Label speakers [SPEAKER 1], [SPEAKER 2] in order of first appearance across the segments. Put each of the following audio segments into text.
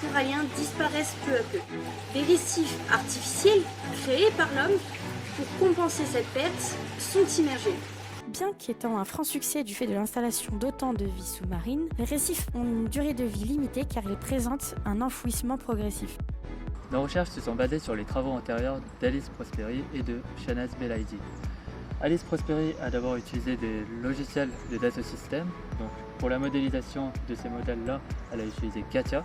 [SPEAKER 1] coralliens disparaissent peu à peu. Les récifs artificiels créés par l'homme pour compenser cette perte sont immergés.
[SPEAKER 2] Bien qu'étant un franc succès du fait de l'installation d'autant de vie sous-marine, les récifs ont une durée de vie limitée car ils présentent un enfouissement progressif.
[SPEAKER 3] Nos recherches se sont basées sur les travaux antérieurs d'Alice Prosperi et de Shahnaz Belaïdi. Alice Prosperi a d'abord utilisé des logiciels de Dassault Systèmes. Donc, pour la modélisation de ces modèles-là, elle a utilisé Katia.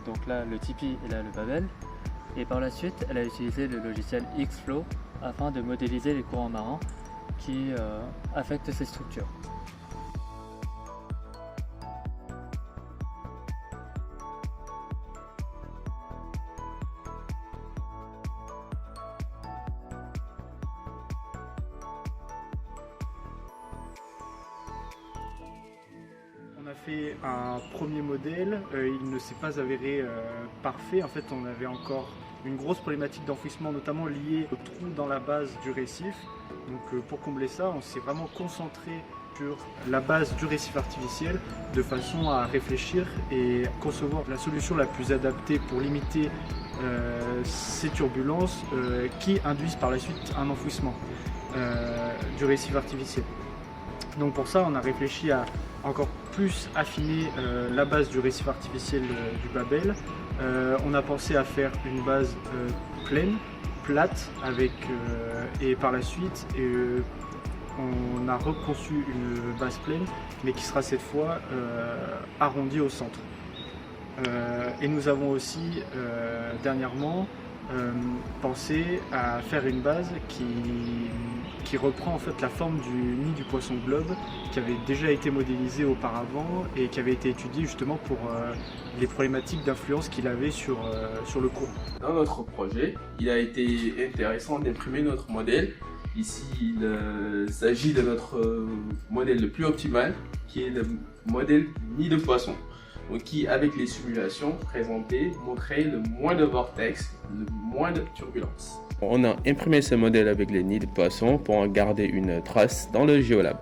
[SPEAKER 3] Donc là, le Tipeee et là, le Babel. Et par la suite, elle a utilisé le logiciel Xflow afin de modéliser les courants marins qui affectent ces structures.
[SPEAKER 4] On a fait un premier modèle, il ne s'est pas avéré parfait. En fait, on avait encore une grosse problématique d'enfouissement, notamment liée au trou dans la base du récif. Donc pour combler ça, on s'est vraiment concentré sur la base du récif artificiel de façon à réfléchir et concevoir la solution la plus adaptée pour limiter ces turbulences qui induisent par la suite un enfouissement du récif artificiel. Donc pour ça, on a réfléchi à encore plus affiner la base du récif artificiel du Babel. On a pensé à faire une base pleine, plate, et par la suite on a reconçu une base pleine, mais qui sera cette fois arrondie au centre. Et nous avons aussi dernièrement pensé à faire une base qui reprend en fait la forme du nid du poisson globe qui avait déjà été modélisé auparavant et qui avait été étudié justement pour les problématiques d'influence qu'il avait sur le cours.
[SPEAKER 5] Dans notre projet, il a été intéressant d'imprimer notre modèle. Ici, il s'agit de notre modèle le plus optimal, qui est le modèle nid de poisson. Donc, qui, avec les simulations présentées, montrait le moins de vortex, le moins de turbulences.
[SPEAKER 6] On a imprimé ce modèle avec les nids de poissons pour en garder une trace dans le Géolab.